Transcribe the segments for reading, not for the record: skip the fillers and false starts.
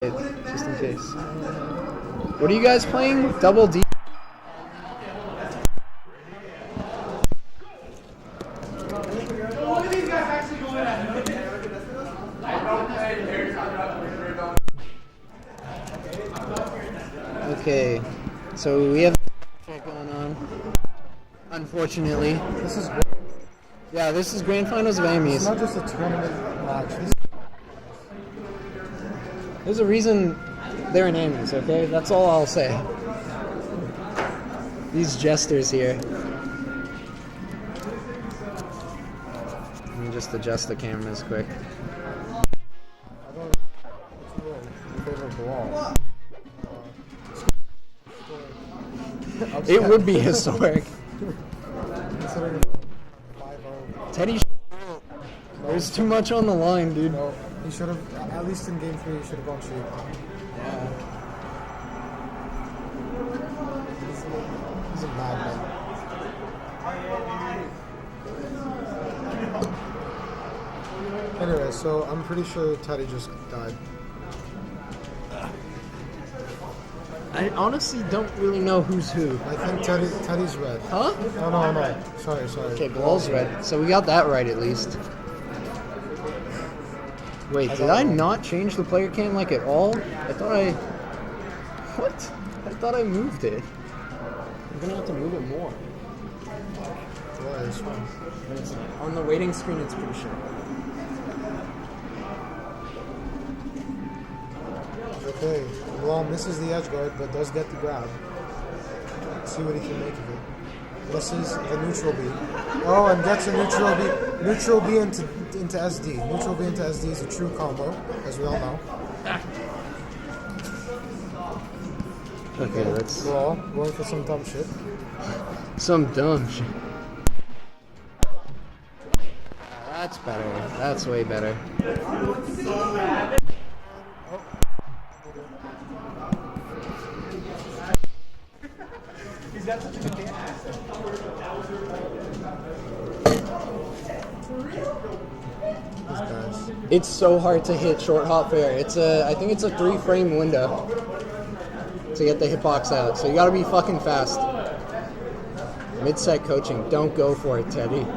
Just in case. What are you guys playing? Double D? Okay, so we have check going on. Unfortunately, This is this is Grand Finals of it's Amy's. not just a tournament match. There's a reason they're in Amy's, okay? That's all I'll say. These jesters here. Let me just adjust the cameras quick. I don't know what's your favorite ball. It would be historic. Considering 5-0. Teddy, there's too much on the line, dude. No, he should have, at least in game 3, he should have gone shoot. Yeah. He's a madman. Anyway, so I'm pretty sure Teddy just died. I honestly don't really know who's who. I think Teddy's red. Huh? No. Sorry. Okay, Ball's red. So we got that right at least. Wait, did I not change the player cam like at all? I thought I... What? I thought I moved it. I'm gonna have to move it more. Why? It's fine. It's on the waiting screen, it's pretty sure. Okay, well, misses the edge guard, but does get the grab. Let's see what he can make of it. Misses the neutral B. Oh, and gets a neutral B. Neutral B into SD. Neutral B into SD is a true combo, as we all know. Okay, let's... Ball, going for some dumb shit. Some dumb shit. That's better. That's way better. It's so hard to hit short hop fair. I think it's a 3-frame window to get the hitbox out. So you gotta be fucking fast. Mid-set coaching. Don't go for it, Teddy.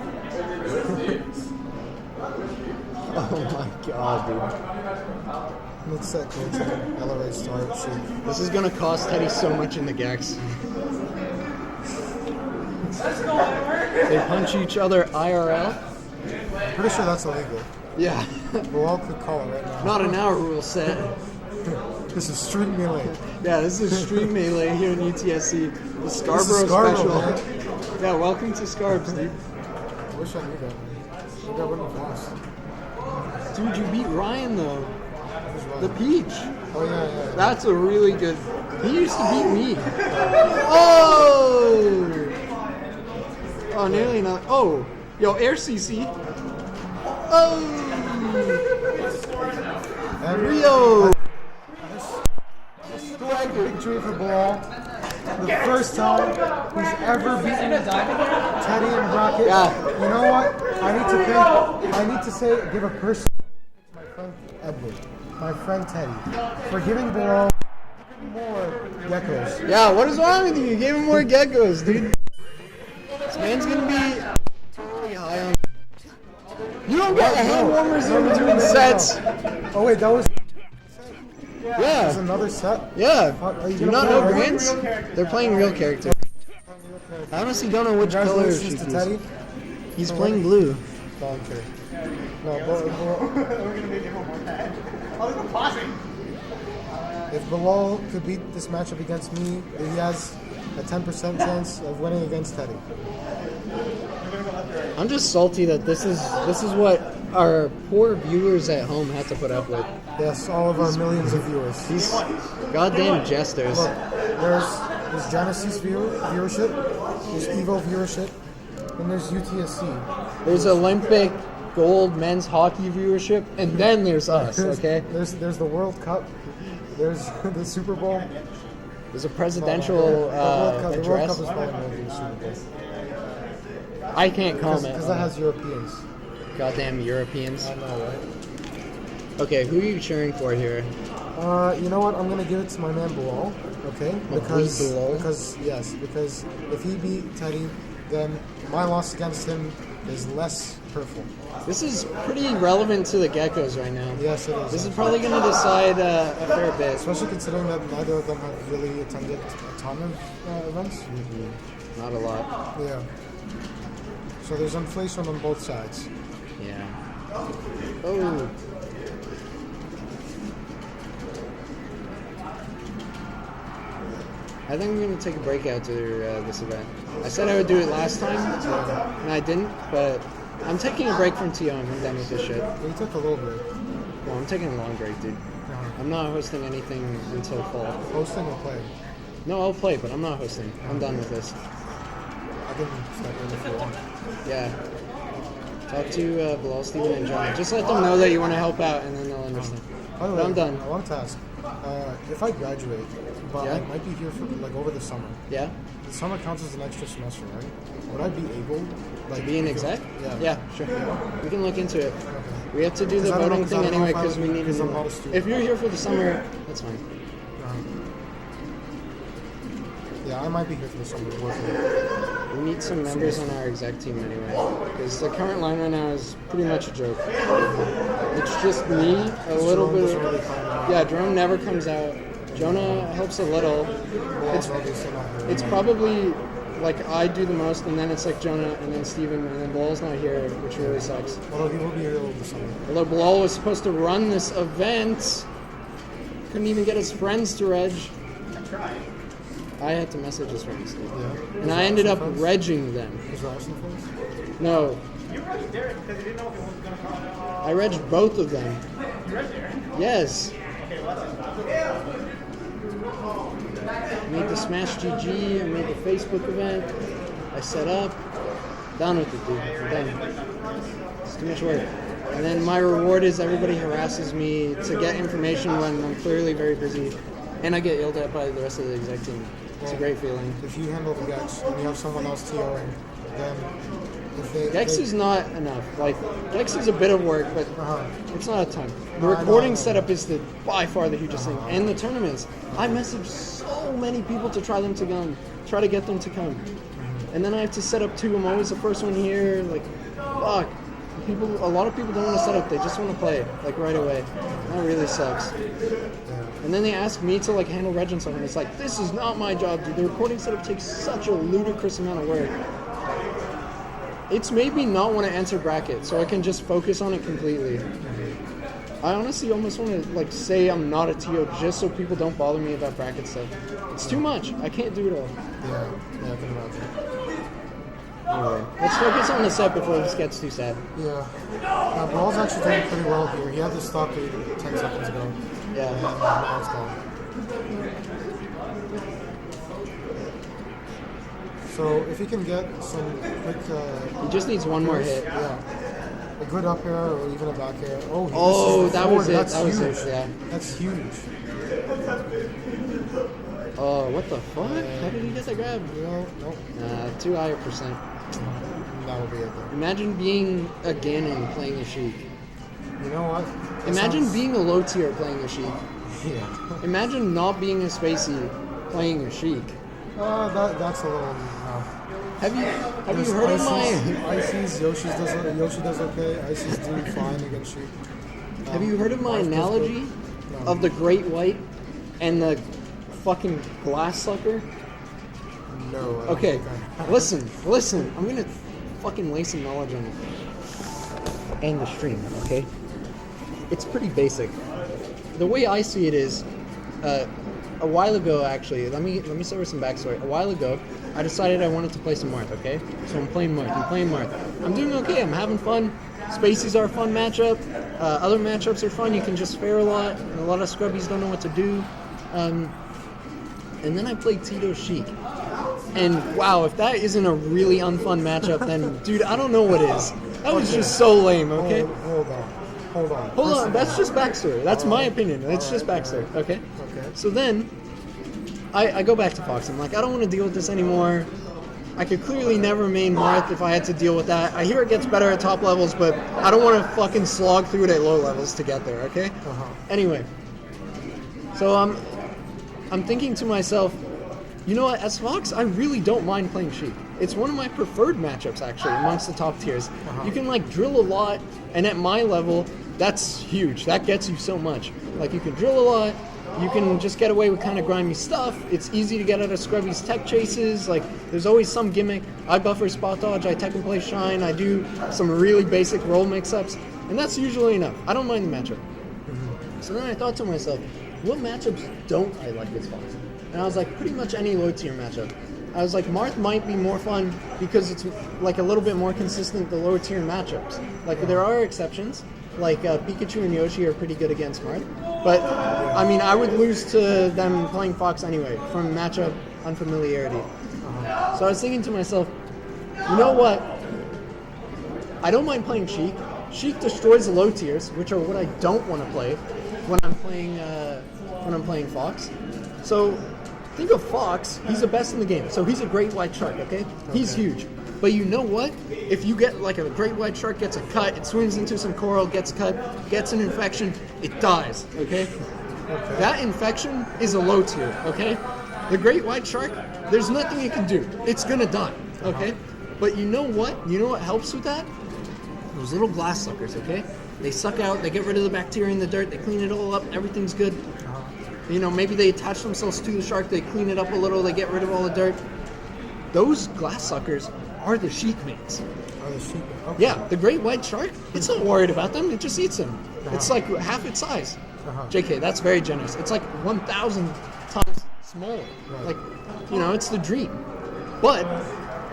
Oh my god, dude. Mid-set coaching, elevate start, shoot. This is gonna cost Teddy so much in the Gex. They punch each other IRL? Pretty sure that's illegal. Yeah. Bilal could call it right now. Not in our rule set. This is street melee. Yeah, this is street melee here in UTSC. The Scarborough Scarborough, special. Yeah, welcome to Scarbs, dude. I wish I knew that. Maybe I wouldn't have lost. Dude, you beat Ryan though. Who's Ryan? The Peach. Oh yeah. That's a really good... He used to beat me. Oh! Oh, nearly not. Oh! Yo, Air CC. Oh! And Rio! historic victory for Bilal. The first time he's ever beaten Teddy in bracket. Yeah. You know what? I need to give a person to my friend Edward, my friend Teddy, for giving Bilal more geckos. Yeah, what is wrong with you? You gave him more geckos, dude. This man's gonna be totally high on... You don't get hand warmers in between sets. Oh wait, that was Yeah. another set? Yeah. Are you Do you gonna not play know real grants? They're playing real characters. I honestly don't know which color she Congratulations to Teddy. He's playing blue. No, I'm kidding. No, if Bilal could beat this matchup against me, he has a 10% chance of winning against Teddy. I'm just salty that this is what our poor viewers at home have to put up with. Yes, all of our millions of viewers. These goddamn jesters. Look, there's Genesis viewership, there's Evo viewership, and there's UTSC. There's Olympic gold men's hockey viewership, and then there's us, okay? There's the World Cup, there's the Super Bowl. There's a presidential The World Cup address. is probably more than the Super Bowl. I can't comment. Because that has Europeans. Goddamn Europeans. I know, right? Okay, who are you cheering for here? You know what? I'm gonna give it to my man Bilal. Okay, Bilal? because if he beat Teddy, then my loss against him is less hurtful. This is pretty relevant to the Geckos right now. Yes, it is. This is probably going to decide a fair bit. Especially considering that neither of them have really attended a ton of events. Not a lot. Yeah. So there's inflation on both sides. Yeah. Oh. I think I'm going to take a break after this event. I said I would do it last time, and I didn't, but I'm taking a break from TO. I'm done with this shit. We took a little break. Well, I'm taking a long break, dude. I'm not hosting anything until fall. Hosting or playing? No, I'll play, but I'm not hosting. I'm done with this. I can step in if you want. Yeah. Talk to Bilal, Steven, and John. Just let them know that you want to help out, and then they'll understand. By the But way, I'm done. I wanted to ask, if I graduate, but Yeah? I might be here for like over the summer. Yeah? The summer counts as an extra semester, right? Would I be able To be an exec? Yeah. Yeah, sure. We can look into it. Okay. We have to do the 'Cause I don't know- voting 'cause I thing don't know anyway if I because we would- need to 'cause I'm know. not a student. If you're here for the summer, that's fine. Yeah, I might be here for the summer working. We need some members on our exec team anyway. Because the current line right now is pretty much a joke. It's just me, a little Jerome bit doesn't of... really come out. Yeah, Jerome never comes out. Jonah helps a little. It's obviously not here. It's probably like I do the most, and then it's like Jonah, and then Steven, and then Bilal's not here, which really sucks. Although he will be here over the summer. Although Bilal was supposed to run this event, couldn't even get his friends to reg. I had to message his friends, dude. Yeah. And I ended up regging them. Is Rashton friends? No, You regged Derek because you didn't know if it was going to come out. I regged both of them. You regged Derek? Yes. Okay, well, that's I made the Smash GG, I made the Facebook event, I set up, done with it, dude. I'm done. It's too much work. And then my reward is everybody harasses me to get information when I'm clearly very busy, and I get yelled at by the rest of the exec team. It's a great feeling. If you handle the Gex and you have someone else TOing, then if they... Gex is not enough. Like, Gex is a bit of work, but it's not a ton. The recording setup is by far the hugest thing. And the tournaments. I messaged so many people to try to get them to come. And then I have to set up 2. I'm always the first one here. Like, fuck. A lot of people don't want to set up. They just want to play, like, right away. That really sucks. And then they ask me to, like, handle reg and stuff, and it's like, this is not my job, dude. The recording setup takes such a ludicrous amount of work. It's made me not want to enter bracket, so I can just focus on it completely. I honestly almost want to, like, say I'm not a TO just so people don't bother me about bracket stuff. It's too much. I can't do it all. Yeah, I can imagine. Anyway, let's focus on the set before this gets too sad. Yeah. Ball's actually doing pretty well here. He had to stop 10 seconds ago. Yeah. And now it's gone. So if he can get some quick... He just needs one more hit. Yeah. A good up air or even a back air. Oh, that was it. That's That was huge. it. Yeah. That's huge. Oh, what the fuck? How did he get that grab? Nope. Too high a percent. That would be it then. Imagine being a Ganon playing a Sheik. You know what? That Imagine sounds- being a low tier playing a Sheik. Yeah. Imagine not being a Spacey playing a Sheik. That's a little... Have you heard of my... Ices, Yoshi does okay. Ices do fine against Sheik. Have you heard of my Marth does analogy good. No. of the Great White and the fucking glass sucker? No. I don't Okay, think I- listen. I'm gonna fucking lay some knowledge on it. And the stream, okay? It's pretty basic. The way I see it is, a while ago actually, let me start with some backstory. A while ago, I decided I wanted to play some Marth, okay? So I'm playing Marth. I'm doing okay, I'm having fun. Spaceys are a fun matchup. Other matchups are fun, you can just fare a lot. And a lot of scrubbies don't know what to do. And then I played Tito Sheik. And wow, if that isn't a really unfun matchup, then dude, I don't know what is. That was just so lame, okay? Hold on. Hold on, that's just backstory. That's my opinion. It's just backstory, okay? Okay. So then, I go back to Fox. I'm like, I don't want to deal with this anymore. I could clearly never main Marth if I had to deal with that. I hear it gets better at top levels, but I don't want to fucking slog through it at low levels to get there, okay? Anyway, So I'm thinking to myself, you know what? As Fox, I really don't mind playing Sheik. It's one of my preferred matchups actually amongst the top tiers. You can like drill a lot, and at my level, that's huge. That gets you so much. Like you can drill a lot. You can just get away with kind of grimy stuff. It's easy to get out of Scrubby's tech chases. Like, there's always some gimmick. I buffer spot dodge, I tech and play shine, I do some really basic roll mix-ups, and that's usually enough. I don't mind the matchup. So then I thought to myself, what matchups don't I like with Fox? And I was like, pretty much any low-tier matchup. I was like, Marth might be more fun because it's like a little bit more consistent the lower-tier matchups. Like, there are exceptions. Like, Pikachu and Yoshi are pretty good against Marth. But, I mean, I would lose to them playing Fox anyway, from matchup unfamiliarity. So I was thinking to myself, you know what? I don't mind playing Sheik. Sheik destroys the low tiers, which are what I don't want to play when I'm playing Fox. So think of Fox. He's the best in the game. So he's a great white shark, okay? He's huge. But you know what? If you get like a great white shark gets a cut, it swims into some coral, gets cut, gets an infection, it dies, okay? That infection is a low tier, okay? The great white shark, there's nothing it can do. It's gonna die, okay? But you know what? You know what helps with that? Those little glass suckers, okay? They suck out, they get rid of the bacteria in the dirt, they clean it all up, everything's good. You know, maybe they attach themselves to the shark, they clean it up a little, they get rid of all the dirt. Those glass suckers are the Sheik mates. Okay. Yeah, the great white shark, it's not worried about them, it just eats them. It's like half its size. JK, that's very generous. It's like 1,000 times smaller. Like, you know, it's the dream. But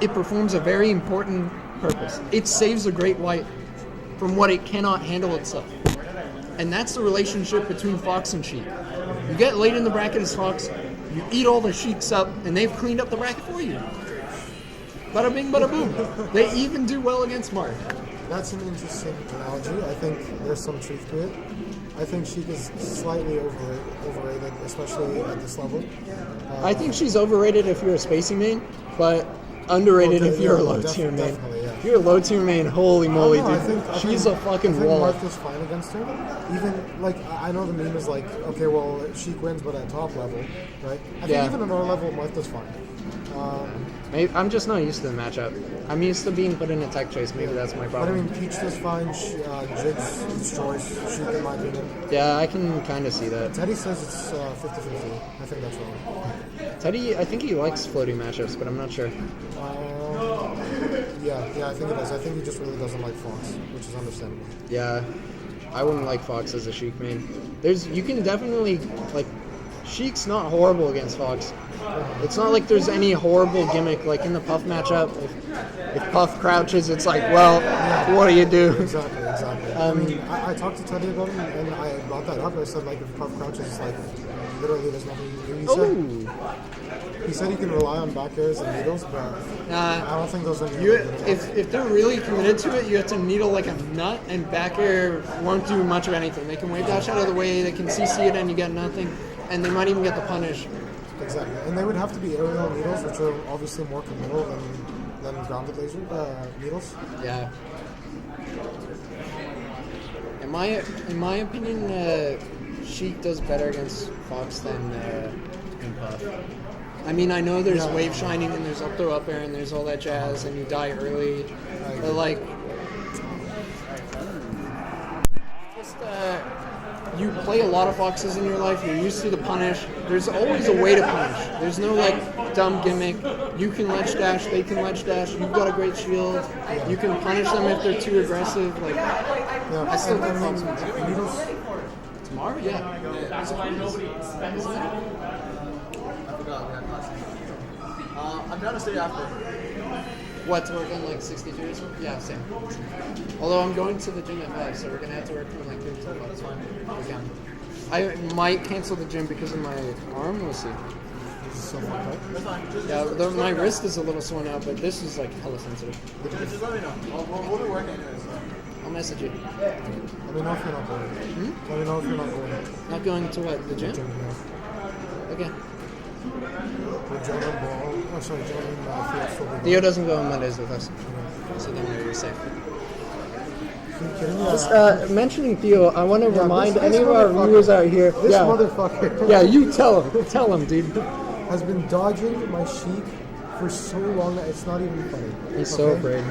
it performs a very important purpose. It saves the great white from what it cannot handle itself. And that's the relationship between Fox and Sheik. You get late in the bracket as Fox, you eat all the Sheiks up, and they've cleaned up the bracket for you. Bada bing, bada boom. They even do well against Marth. That's an interesting analogy. I think there's some truth to it. I think Sheik is slightly overrated, especially at this level. I think she's overrated if you're a spacey main, but underrated if you're a low tier main. Definitely, yeah. If you're a low tier main, holy moly, No, dude. She's a fucking wall. I think Marth is fine against her. Even, like, I know the meme is like, okay, well, Sheik wins, but at top level, right? I think even at our level, Marth is fine. Maybe, I'm just not used to the matchup. I'm used to being put in a tech chase. Maybe that's my But I problem. mean, Peach does fine. Jigs destroys Sheik, in my opinion. Yeah, I can kind of see that. Teddy says it's 50-50. I think that's wrong. Teddy, I think he likes floating matchups, but I'm not sure. Yeah, I think it does. I think he just really doesn't like Fox, which is understandable. Yeah, I wouldn't like Fox as a Sheik main. You can definitely, like, Sheik's not horrible against Fox. It's not like there's any horrible gimmick, like in the Puff matchup. If Puff crouches, it's like, well, what do you do? Exactly. I mean, I talked to Teddy about it, and I brought that up. I said, like, if Puff crouches, it's like, literally there's nothing you can do. He said he can rely on back airs and needles, but I don't think those are if they're really committed to it, you have to needle like a nut, and back air won't do much of anything. They can wave dash out of the way, they can CC it, and you get nothing, and they might even get the punish. Exactly, and they would have to be aerial needles, which are obviously more committal than grounded laser needles. Yeah. In my opinion, Sheik does better against Fox than Puff. I mean, I know there's wave shining and there's up throw up air and there's all that jazz and you die early, but like, just you play a lot of Foxes in your life. You're used to the punish. There's always a way to punish. There's no like dumb gimmick. You can ledge dash. They can ledge dash. You've got a great shield. You can punish them if they're too aggressive. Like, I still think Fox wins. Needles. Tomorrow, yeah. Isn't it? I'm down to stay after. What, to work on like 62 or something? Yeah, same. Although I'm going to the gym at 5, so we're going to have to work from like 2 till 5. It's fine. Again. I might cancel the gym because of my arm. We'll see. Yeah, my wrist is a little sore now, but this is like hella sensitive. Just let me know. We'll be working anyways. I'll message you. Let me know if you're not going. Let me know if you're not going. Not going to what? The gym? Okay. Theo doesn't go on Mondays with us. So then we're safe. you kidding me? Just mentioning Theo, I want to remind this any of our motherfucker- viewers out here. This yeah, motherfucker yeah, you tell him, dude. has been dodging my sheik for so long that it's not even funny. He's so afraid.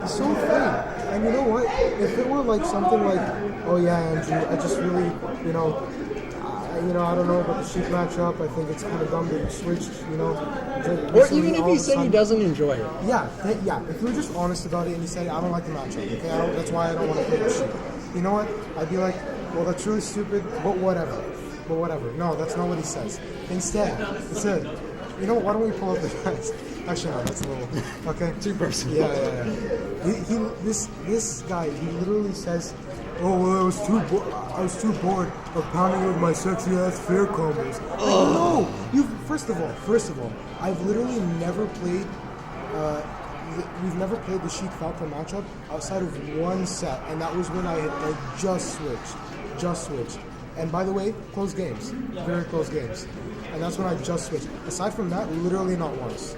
He's so afraid. And you know what? If it were like something like, oh yeah, Andrew, I just really, I don't know about the sheik matchup. I think it's kind of dumb that you switched, Or even if he said he doesn't enjoy it. Yeah. If you were just honest about it and you said, I don't like the matchup, okay? That's why I don't want to play the sheik. You know what? I'd be like, well, that's really stupid, but whatever. No, that's not what he says. Instead, he said, why don't we pull up the guys? Actually, no, that's a little, okay? Too personal. Yeah. This guy, he literally says, oh, well, I was too bored of pounding with my sexy ass fair combos. Like, no! First of all, I've literally never played, we've never played the Sheik Falco matchup outside of one set, and that was when I had just switched. And by the way, close games, very close games. And that's when I just switched. Aside from that, literally not once.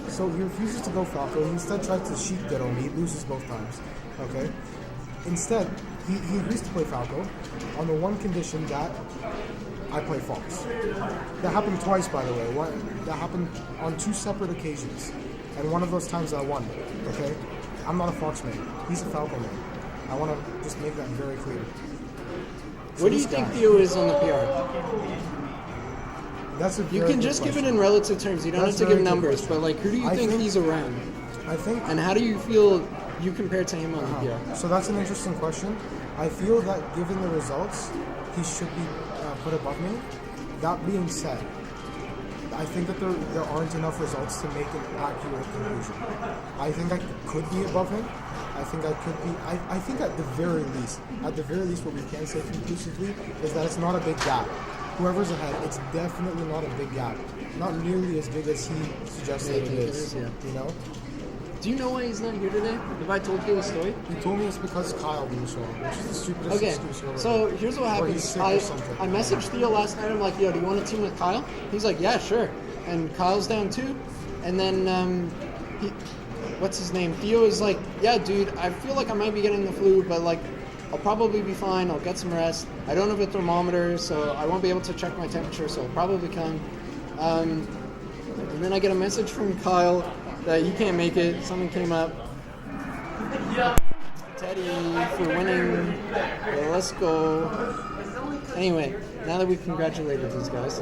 So he refuses to go Falco. He instead tries to Sheik Ditto me. He loses both times. Okay? Instead, he agrees to play Falco on the one condition that I play Fox. That happened twice, by the way. That happened on two separate occasions. And one of those times I won. Okay? I'm not a Fox man. He's a Falco man. I want to just make that very clear. So What do you think Theo is on the PR? That's a You very can good just give question. it in relative terms. You don't That's have to a give very good numbers, question. but like, who do you I think think- he's around? I think. And how do you feel you compare to him on the PR? So that's an interesting question. I feel that given the results, he should be put above me. That being said, I think that there aren't enough results to make an accurate conclusion. I think I could be above him. I think I could be. I think at the very least, what we can say conclusively is that it's not a big gap. Whoever's ahead, it's definitely not a big gap. Not nearly as big as he suggested it is. Yeah. You know? Do you know why he's not here today? Have I told you the story? He told me it's because Kyle didn't show up, which is the stupidest Okay, excuse ever. so here's what Or he's happened. sick or something. I messaged Theo last night. I'm like, yo, do you want to team with Kyle? He's like, yeah, sure. And Kyle's down too. And then, what's his name? Theo is like, yeah, dude, I feel like I might be getting the flu, but like, I'll probably be fine. I'll get some rest. I don't have a thermometer, so I won't be able to check my temperature, so I'll probably come. And then I get a message from Kyle that he can't make it. Something came up. Teddy for winning. Let's go. Anyway, now that we've congratulated these guys.